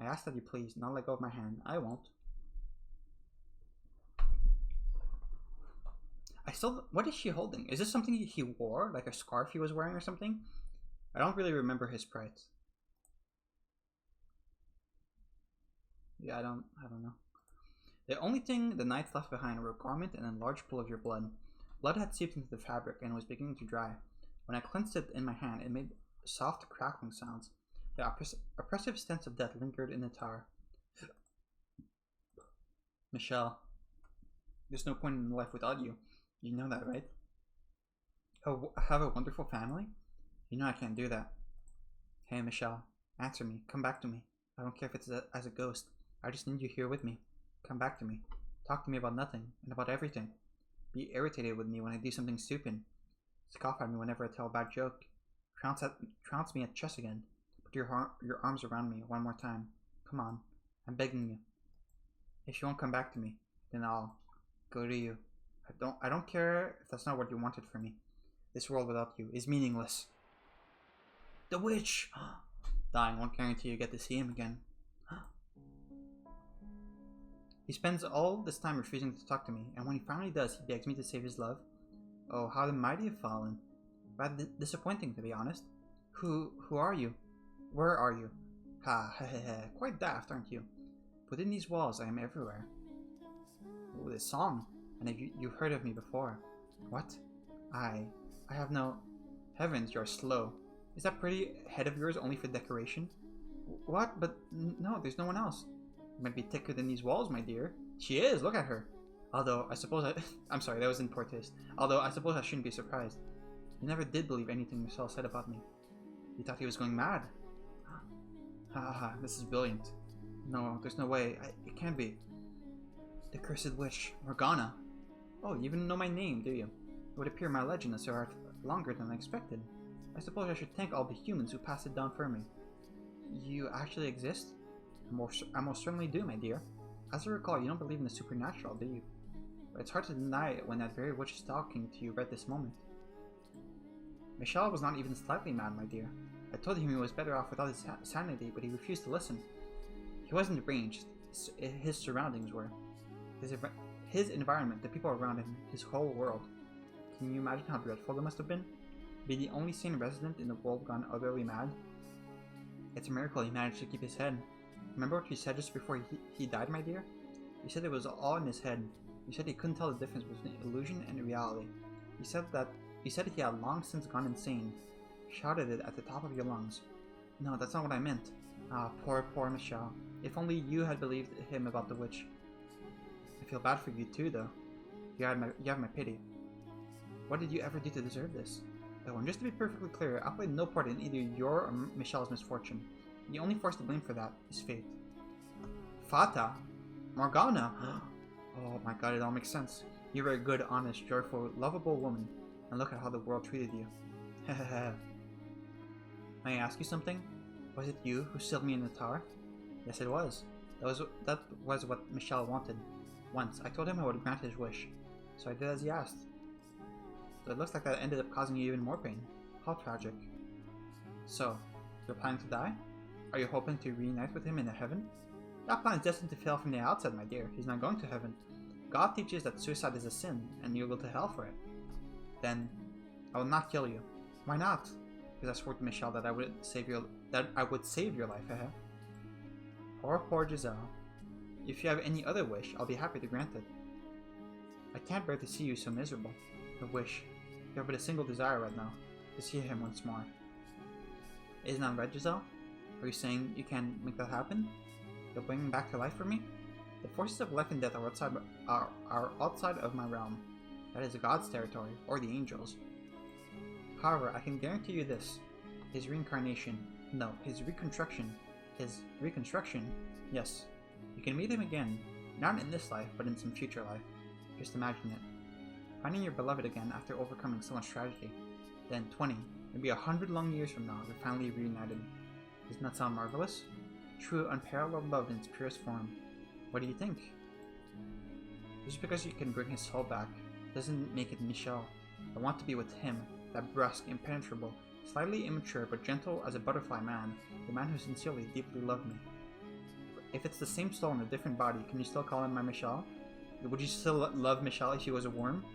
I ask that you please not let go of my hand. I won't. What is she holding? Is this something he wore? Like a scarf he was wearing or something? I don't really remember his sprites. Yeah, I don't know. The only thing the knights left behind were a garment and a large pool of your blood. Blood had seeped into the fabric and was beginning to dry. When I clenched it in my hand, it made soft crackling sounds. The oppressive stench of death lingered in the tower. Michelle, there's no point in life without you. You know that, right? Have a wonderful family? You know I can't do that. Hey, Michelle, answer me. Come back to me. I don't care if it's as a ghost. I just need you here with me. Come back to me. Talk to me about nothing and about everything. Be irritated with me when I do something stupid. Scoff at me whenever I tell a bad joke. Trounce me at chess again. Put your arms around me one more time. Come on. I'm begging you. If you won't come back to me, then I'll go to you. I don't care if that's not what you wanted for me. This world without you is meaningless. The witch! Dying won't guarantee you get to see him again. He spends all this time refusing to talk to me, and when he finally does, he begs me to save his love. Oh, how the mighty have fallen. Rather disappointing, to be honest. Who are you? Where are you? Ha, ha, ha, ha. Quite daft, aren't you? Within these walls, I am everywhere. Oh, this song. And you've heard of me before. What? I have no... Heavens, you're slow. Is that pretty head of yours only for decoration? What? But no, there's no one else. You might be thicker than these walls, my dear. She is, look at her. Although, I suppose I'm sorry, that was in poor taste. Although, I suppose I shouldn't be surprised. You never did believe anything Michelle said about me. You thought he was going mad. Ha ha ha, this is brilliant. No, there's no way. It can't be. The cursed witch, Morgana. Oh, you even know my name, do you? It would appear my legend has survived longer than I expected. I suppose I should thank all the humans who passed it down for me. You actually exist? I most certainly do, my dear. As I recall, you don't believe in the supernatural, do you? But it's hard to deny it when that very witch is talking to you right this moment. Michelle was not even slightly mad, my dear. I told him he was better off without his sanity, but he refused to listen. He wasn't deranged. His surroundings were. His environment, the people around him, his whole world. Can you imagine how dreadful it must have been? Be the only sane resident in the world gone utterly mad? It's a miracle he managed to keep his head. Remember what you said just before he died, my dear? You said it was all in his head. You said he couldn't tell the difference between illusion and reality. You said he had long since gone insane. Shouted it at the top of your lungs. No, that's not what I meant. Ah, poor Michelle. If only you had believed him about the witch. I feel bad for you too, though. You have my pity. What did you ever do to deserve this? Oh, and just to be perfectly clear, I played no part in either your or Michelle's misfortune. The only force to blame for that is fate. Fata Morgana! Oh my god, it all makes sense. You're a good, honest, joyful, lovable woman. and look at how the world treated you. Hehehe. May I ask you something? Was it you who sealed me in the tower? Yes, it was. That was what Michel wanted. Once, I told him I would grant his wish, so I did as he asked. So it looks like that ended up causing you even more pain. How tragic. So, you're planning to die? Are you hoping to reunite with him in the heaven? That plan is destined to fail from the outset, my dear. He's not going to heaven. God teaches that suicide is a sin, and you'll go to hell for it. Then, I will not kill you. Why not? Because I swore to Michel that I would save your life. Poor Giselle. If you have any other wish, I'll be happy to grant it. I can't bear to see you so miserable. A wish. You have but a single desire right now, to see him once more. Isn't that right, Giselle? Are you saying you can make that happen? You'll bring him back to life for me? The forces of life and death are outside of my realm. That is God's territory, or the angels. However, I can guarantee you this. His reconstruction, yes. You can meet him again, not in this life, but in some future life. Just imagine it. Finding your beloved again after overcoming so much tragedy. Then 20, maybe 100 long years from now, you're finally reunited. Doesn't that sound marvelous? True, unparalleled love in its purest form. What do you think? Just because you can bring his soul back doesn't make it Michel. I want to be with him, that brusque, impenetrable, slightly immature but gentle as a butterfly man, the man who sincerely, deeply loved me. If it's the same soul in a different body, can you still call him my Michel? Would you still love Michel if he was a worm?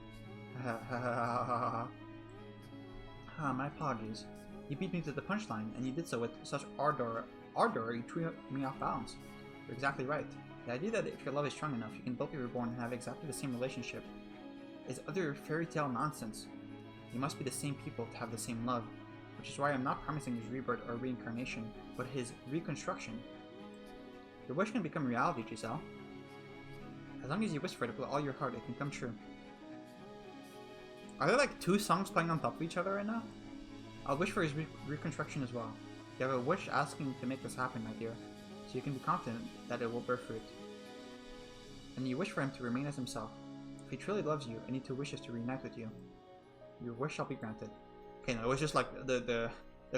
My apologies. You beat me to the punchline, and you did so with such ardor you threw me off bounds. You're exactly right. The idea that if your love is strong enough, you can both be reborn and have exactly the same relationship is utter fairy tale nonsense. You must be the same people to have the same love, which is why I'm not promising his rebirth or reincarnation, but his reconstruction. Your wish can become reality, Giselle. As long as you wish for it with all your heart, it can come true. Are there like two songs playing on top of each other right now? I'll wish for his reconstruction as well. You have a wish asking to make this happen, my dear, so you can be confident that it will bear fruit. And you wish for him to remain as himself. If he truly loves you, and he too wishes to reunite with you, your wish shall be granted. Okay, no, it was just like the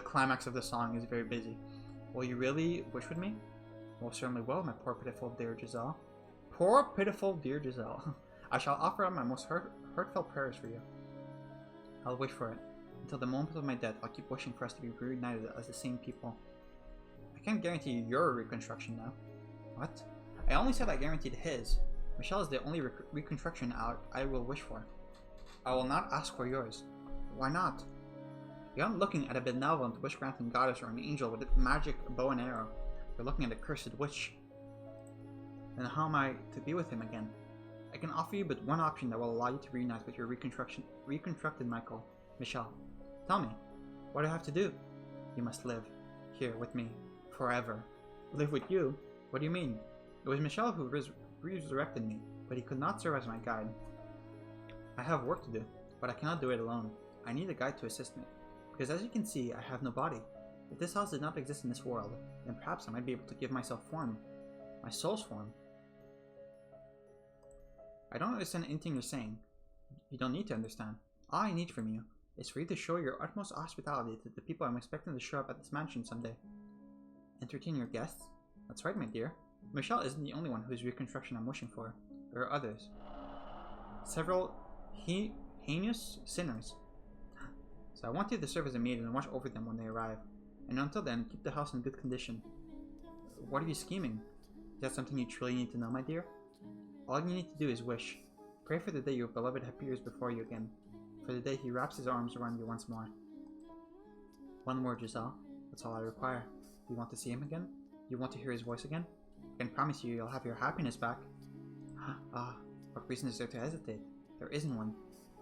climax of the song is very busy. Will you really wish with me? Most certainly will, my poor pitiful dear Giselle. Poor pitiful dear Giselle. I shall offer up my most heartfelt prayers for you. I'll wish for it. Until the moment of my death, I'll keep wishing for us to be reunited as the same people. I can't guarantee you your reconstruction now. What? I only said I guaranteed his. Michel is the only reconstruction I will wish for. I will not ask for yours. Why not? You're not looking at a benevolent wish-granting goddess or an angel with a magic bow and arrow. You're looking at a cursed witch. Then how am I to be with him again? I can offer you but one option that will allow you to reunite with your reconstructed Michel. Tell me, what do I have to do? You must live, here with me, forever. Live with you? What do you mean? It was Michel who resurrected me, but he could not serve as my guide. I have work to do, but I cannot do it alone. I need a guide to assist me, because as you can see, I have no body. If this house did not exist in this world, then perhaps I might be able to give myself form. My soul's form. I don't understand anything you're saying. You don't need to understand. All I need from you is for you to show your utmost hospitality to the people I'm expecting to show up at this mansion someday. Entertain your guests? That's right, my dear. Michel isn't the only one whose reconstruction I'm wishing for. There are others. Several heinous sinners. So I want you to serve as a maid and watch over them when they arrive. And until then, keep the house in good condition. What are you scheming? Is that something you truly need to know, my dear? All you need to do is wish. Pray for the day your beloved appears before you again. For the day he wraps his arms around you once more. One word, Giselle. That's all I require. You want to see him again? You want to hear his voice again? I can promise you you'll have your happiness back. What reason is there to hesitate? There isn't one.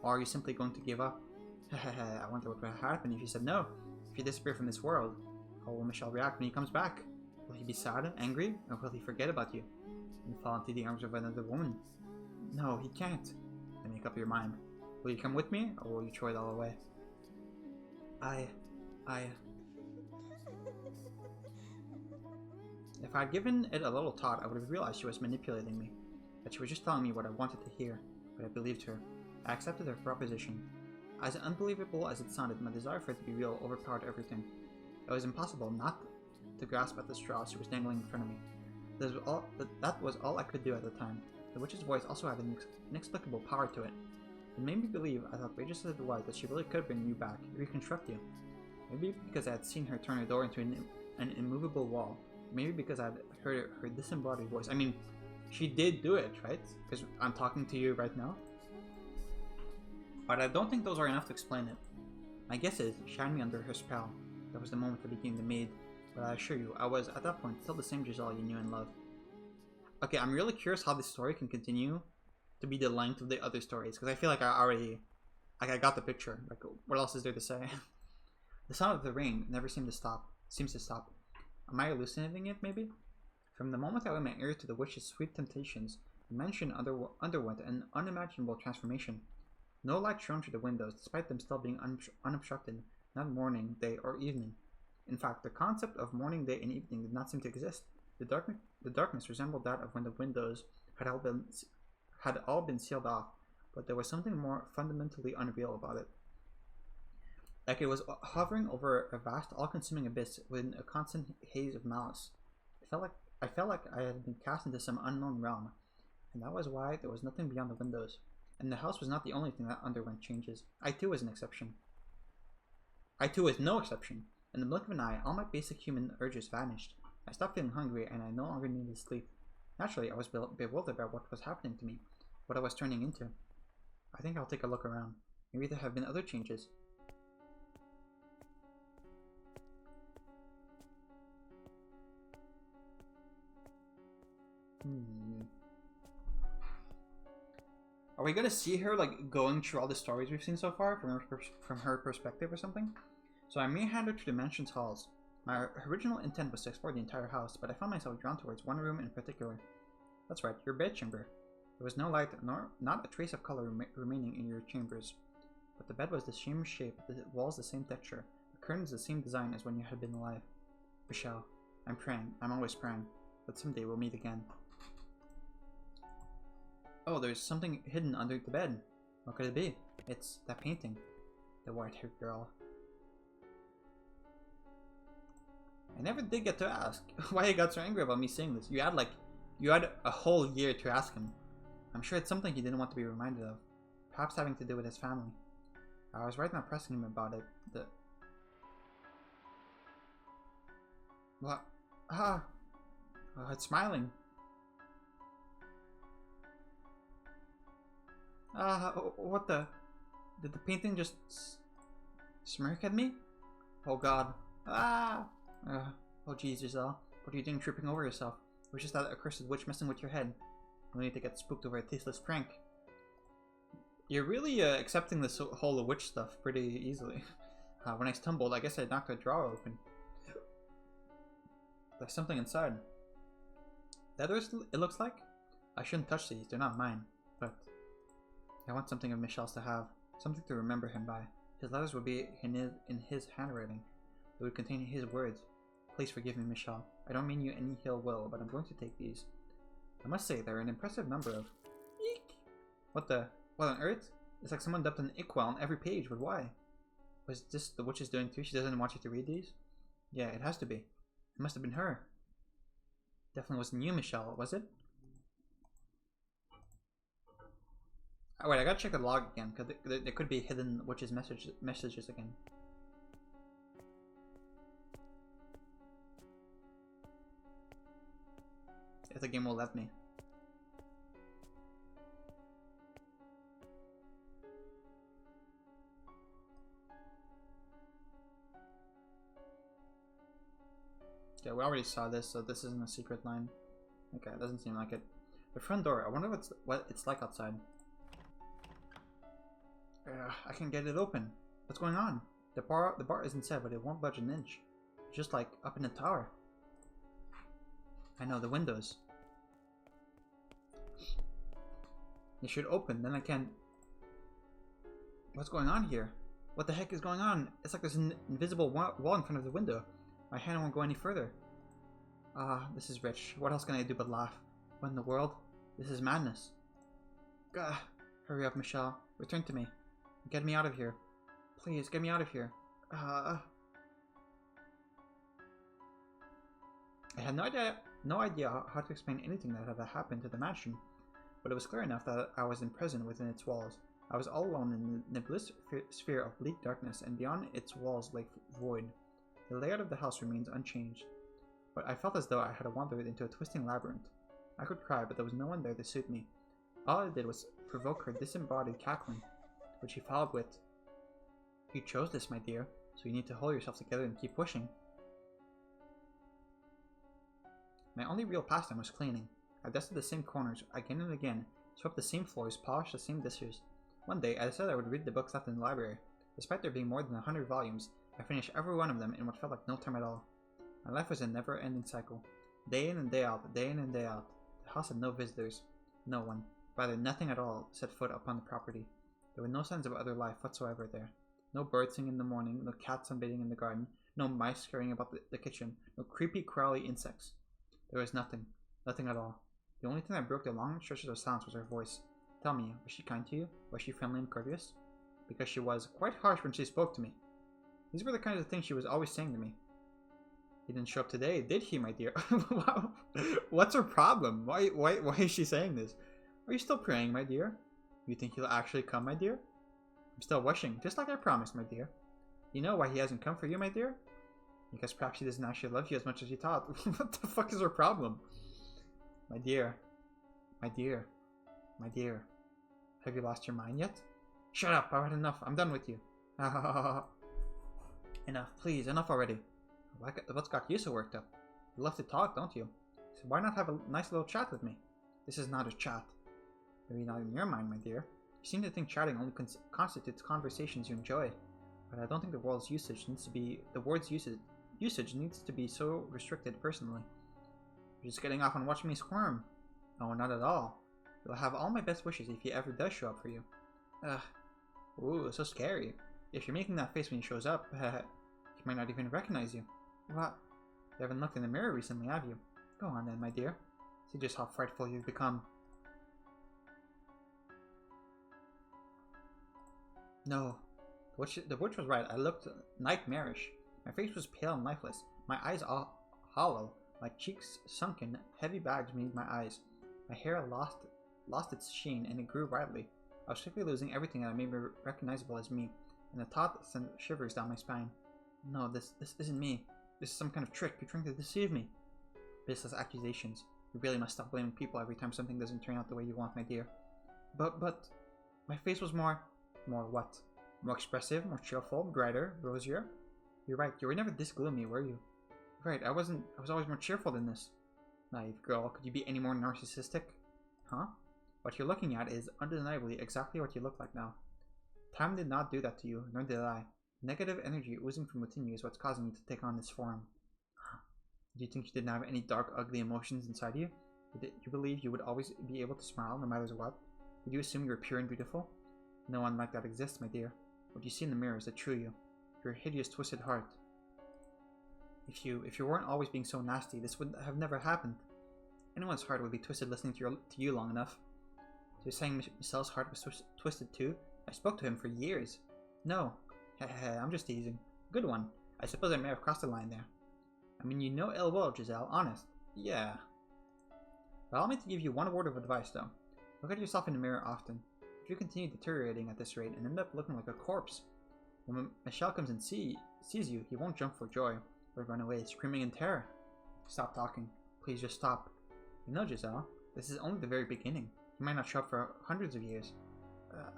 Or are you simply going to give up? I wonder what would happen if you said no. If you disappear from this world, how will Michel react when he comes back? Will he be sad, angry, or will he forget about you and fall into the arms of another woman? No, he can't. Then make up your mind. Will you come with me, or will you throw it all away? If I had given it a little thought, I would have realized she was manipulating me. That she was just telling me what I wanted to hear, but I believed her. I accepted her proposition. As unbelievable as it sounded, my desire for it to be real overpowered everything. It was impossible not to grasp at the straw she was dangling in front of me. That was all I could do at the time. The witch's voice also had an inexplicable power to it. It made me believe, as outrageous as it was, that she really could bring you back, reconstruct you. Maybe because I had seen her turn her door into an immovable wall. Maybe because I had heard her disembodied voice. I mean, she did do it, right? Because I'm talking to you right now. But I don't think those are enough to explain it. My guess is, she had me under her spell. That was the moment I became the maid. But I assure you, I was, at that point, still the same Giselle you knew and loved. Okay, I'm really curious how this story can continue to be the length of the other stories. Because I feel like I already... Like, I got the picture. Like, what else is there to say? The sound of the rain never seems to stop. Am I hallucinating it, maybe? From the moment I opened my ear to the witch's sweet temptations, the mansion underwent an unimaginable transformation. No light shone through the windows, despite them still being unobstructed, not morning, day, or evening. In fact, the concept of morning, day, and evening did not seem to exist. The darkness resembled that of when the windows had all been sealed off, but there was something more fundamentally unreal about it. Like it was hovering over a vast, all-consuming abyss within a constant haze of malice. I felt like I had been cast into some unknown realm, and that was why there was nothing beyond the windows. And the house was not the only thing that underwent changes. I too was an exception. I too was no exception. In the blink of an eye, all my basic human urges vanished. I stopped feeling hungry, and I no longer needed sleep. Naturally, I was bewildered by what was happening to me, what I was turning into. I think I'll take a look around. Maybe there have been other changes. Are we gonna see her like going through all the stories we've seen so far from her perspective or something? So I may hand her to the mansion's halls. My original intent was to explore the entire house, but I found myself drawn towards one room in particular. That's right, your bedchamber. There was no light, nor not a trace of color remaining in your chambers. But the bed was the same shape, the walls the same texture, the curtains the same design as when you had been alive. Michelle, I'm praying, I'm always praying, that someday we'll meet again. Oh, there's something hidden under the bed. What could it be? It's that painting. The white-haired girl. I never did get to ask why he got so angry about me saying this. You had a whole year to ask him. I'm sure it's something he didn't want to be reminded of. Perhaps having to do with his family. I was right now pressing him about it. What? Ah! Oh, it's smiling. What the? Did the painting just smirk at me? Oh god. Ah! Oh jeez, Giselle. What are you doing tripping over yourself? It was just that accursed witch messing with your head. No need to get spooked over a tasteless prank. You're really accepting this whole witch stuff pretty easily. When I stumbled, I guess I knocked a drawer open. There's something inside. That it looks like? I shouldn't touch these, they're not mine. But I want something of Michelle's to have. Something to remember him by. His letters would be in his handwriting. They would contain his words. Please forgive me, Michelle. I don't mean you any ill will, but I'm going to take these. I must say, they're an impressive number of... Eek! What on earth? It's like someone dumped an inkwell on every page, but why? Was this the witch is doing too? She doesn't want you to read these? Yeah, it has to be. It must have been her. Definitely wasn't you, Michelle, was it? Oh, wait, I gotta check the log again, because there could be hidden witches messages again. If the game will let me. Okay, we already saw this, so this isn't a secret line. Okay, it doesn't seem like it. The front door, I wonder what it's like outside. I can get it open. What's going on? The bar isn't set, but it won't budge an inch. It's just like up in the tower. I know, the windows. They should open, then I can... What's going on here? What the heck is going on? It's like there's an invisible wall in front of the window. My hand won't go any further. This is rich. What else can I do but laugh? What in the world? This is madness. Gah! Hurry up, Michelle. Return to me. Get me out of here. Please, get me out of here. I had no idea how to explain anything that had happened to the mansion, but it was clear enough that I was imprisoned within its walls. I was all alone in the nebulous sphere of bleak darkness, and beyond its walls lay void. The layout of the house remains unchanged, but I felt as though I had wandered into a twisting labyrinth. I could cry, but there was no one there to soothe me. All I did was provoke her disembodied cackling, which she followed with, "You chose this, my dear, so you need to hold yourself together and keep pushing." My only real pastime was cleaning. I dusted the same corners again and again, swept the same floors, polished the same dishes. One day, I decided I would read the books left in the library. Despite there being more than 100 volumes, I finished every one of them in what felt like no time at all. My life was a never-ending cycle. Day in and day out, day in and day out. The house had no visitors. No one, rather nothing at all, set foot upon the property. There were no signs of other life whatsoever there. No birds singing in the morning, no cats sunbathing in the garden, no mice scurrying about the kitchen, no creepy, crawly insects. There was nothing. Nothing at all. The only thing that broke the long stretches of silence was her voice. Tell me, was she kind to you? Was she friendly and courteous? Because she was quite harsh when she spoke to me. These were the kinds of things she was always saying to me. He didn't show up today, did he, my dear? What's her problem? Why is she saying this? Are you still praying, my dear? You think he'll actually come, my dear? I'm still wishing, just like I promised, my dear. You know why he hasn't come for you, my dear? Because perhaps he doesn't actually love you as much as you thought. What the fuck is her problem? My dear. My dear. My dear. Have you lost your mind yet? Shut up, I've had enough. I'm done with you. Enough, please, enough already. What's got you so worked up? You love to talk, don't you? So why not have a nice little chat with me? This is not a chat. Maybe not in your mind, my dear. You seem to think chatting only constitutes conversations you enjoy. But I don't think the word's usage needs to be so restricted personally. You're just getting off on watching me squirm. No, not at all. You'll have all my best wishes if he ever does show up for you. Ooh, so scary. If you're making that face when he shows up, he might not even recognize you. What? You haven't looked in the mirror recently, have you? Go on then, my dear. See just how frightful you've become. No. The witch was right. I looked nightmarish. My face was pale and lifeless. My eyes all hollow. My cheeks sunken. Heavy bags beneath my eyes. My hair lost its sheen, and it grew wildly. I was quickly losing everything that made me recognizable as me, and the thought sent shivers down my spine. No, this isn't me. This is some kind of trick. You're trying to deceive me. Baseless accusations. You really must stop blaming people every time something doesn't turn out the way you want, my dear. But, my face was more what? More expressive, more cheerful, brighter, rosier? You're right, you were never this gloomy, were you? Right, I was always more cheerful than this. Naive girl, could you be any more narcissistic? Huh? What you're looking at is undeniably exactly what you look like now. Time did not do that to you, nor did I. Negative energy oozing from within you is what's causing you to take on this form. Do you think you didn't have any dark, ugly emotions inside you? Did you believe you would always be able to smile no matter what? Did you assume you were pure and beautiful? No one like that exists, my dear. What you see in the mirror is the true you. Your hideous, twisted heart. If you weren't always being so nasty, this would have never happened. Anyone's heart would be twisted listening to you long enough. So you're saying Michelle's heart was twisted too? I spoke to him for years. No. I'm just teasing. Good one. I suppose I may have crossed the line there. I mean, you know ill will, Giselle. Honest. Yeah. Allow me to give you one word of advice, though. Look at yourself in the mirror often. If you continue deteriorating at this rate and end up looking like a corpse, when Michelle comes and sees you, he won't jump for joy or run away, screaming in terror. Stop talking. Please just stop. You know, Giselle, this is only the very beginning. He might not show up for hundreds of years.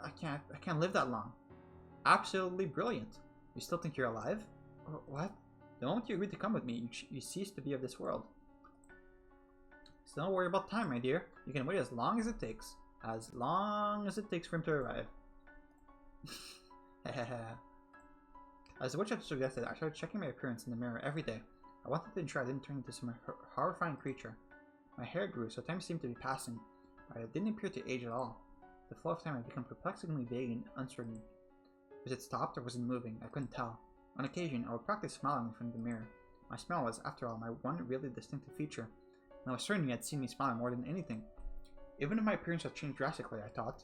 I can't live that long. Absolutely brilliant. You still think you're alive? What? The moment you agreed to come with me, you cease to be of this world. So don't worry about time, my dear. You can wait as long as it takes. As long as it takes for him to arrive. As the witch had suggested, I started checking my appearance in the mirror every day. I wanted to ensure I didn't turn into some horrifying creature. My hair grew, so time seemed to be passing, but it didn't appear to age at all. The flow of time had become perplexingly vague and uncertain. Was it stopped or was it moving? I couldn't tell. On occasion, I would practice smiling in front of the mirror. My smile was, after all, my one really distinctive feature, and I was certain he had seen me smiling more than anything. Even if my appearance had changed drastically, I thought,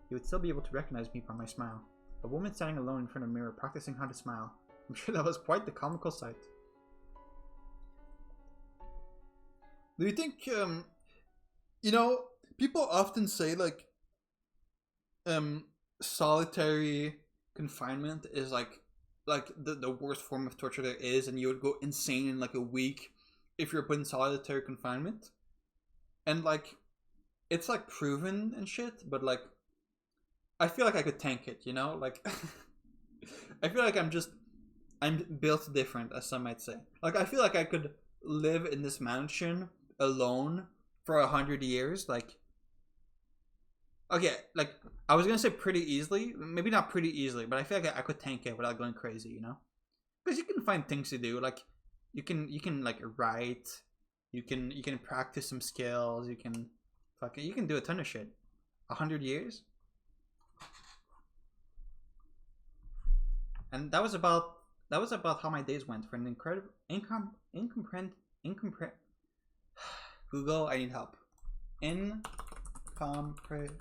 he would still be able to recognize me by my smile. A woman standing alone in front of a mirror, practicing how to smile. I'm sure that was quite the comical sight. Do you think, you know, people often say like, solitary confinement is like the worst form of torture there is, and you would go insane in like a week if you're put in solitary confinement. And like, it's like proven and shit, but like, I feel like I could tank it, you know? Like, I feel like I'm built different, as some might say. Like, I feel like I could live in this mansion alone for 100 years. Like, okay, like, I was gonna say pretty easily. Maybe not pretty easily, but I feel like I could tank it without going crazy, you know? Because you can find things to do. Like, you can like write. You can practice some skills. You can do a ton of shit. 100 years. And that was about how my days went for an incredible incomprehend Google, I need help. Incomprehensible.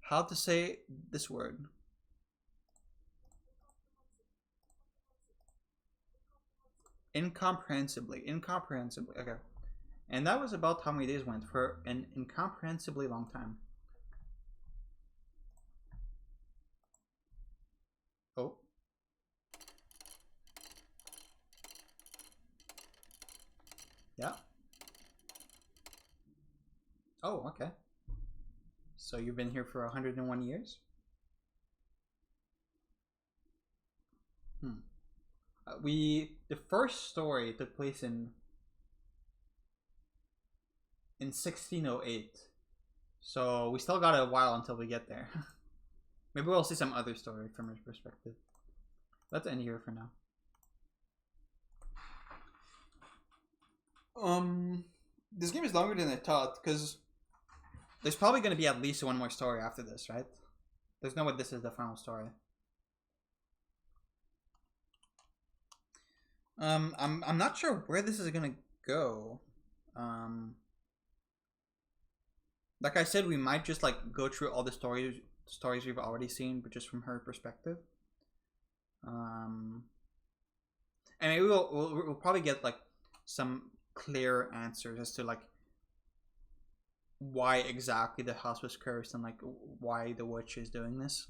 How to say this word? Incomprehensibly. Okay. And that was about how my days went for an incomprehensibly long time. Oh. Yeah. Oh, okay. So you've been here for 101 years? The first story took place in 1608. So we still got a while until we get there. Maybe we'll see some other story from his perspective. Let's end here for now. This game is longer than I thought, because there's probably going to be at least one more story after this, right? There's no way this is the final story. I'm not sure where this is gonna go. Like I said, we might just like go through all the stories we've already seen, but just from her perspective. And maybe we'll probably get like some clear answers as to like why exactly the house was cursed and like why the witch is doing this.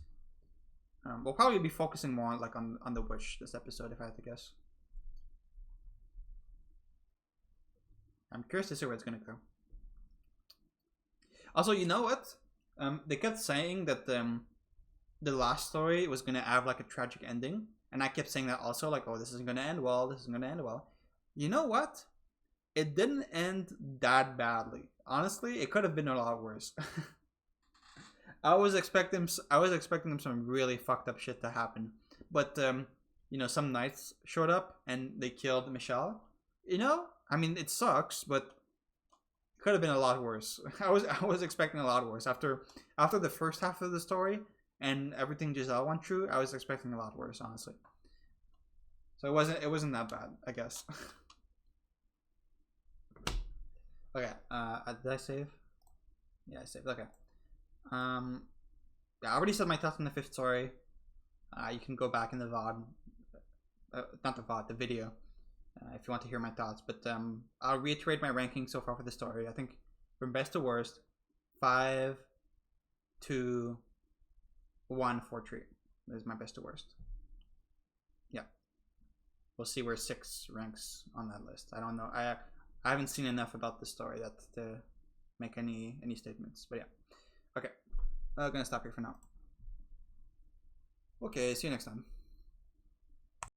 We'll probably be focusing more like on the witch this episode, if I had to guess. I'm curious to see where it's gonna go. Also, you know what? They kept saying that the last story was gonna have like a tragic ending, and I kept saying that also, like, oh, this isn't gonna end well. This isn't gonna end well. You know what? It didn't end that badly. Honestly, it could have been a lot worse. I was expecting some really fucked up shit to happen, but you know, some knights showed up and they killed Michelle. You know, I mean, it sucks, but it could have been a lot worse. I was expecting a lot worse after the first half of the story and everything Giselle went through. I was expecting a lot worse, honestly. So it wasn't that bad, I guess. Okay, did I save? Yeah, I saved. Okay. Yeah, I already said my thoughts on the fifth story. You can go back in the VOD, not the VOD, the video, if you want to hear my thoughts. But I'll reiterate my ranking so far for the story. I think from best to worst, 5, 2, 1, 4, 3 is my best to worst. Yeah, we'll see where 6 ranks on that list. I don't know. I haven't seen enough about the story to make any statements. But yeah, okay. I'm gonna stop here for now. Okay, see you next time.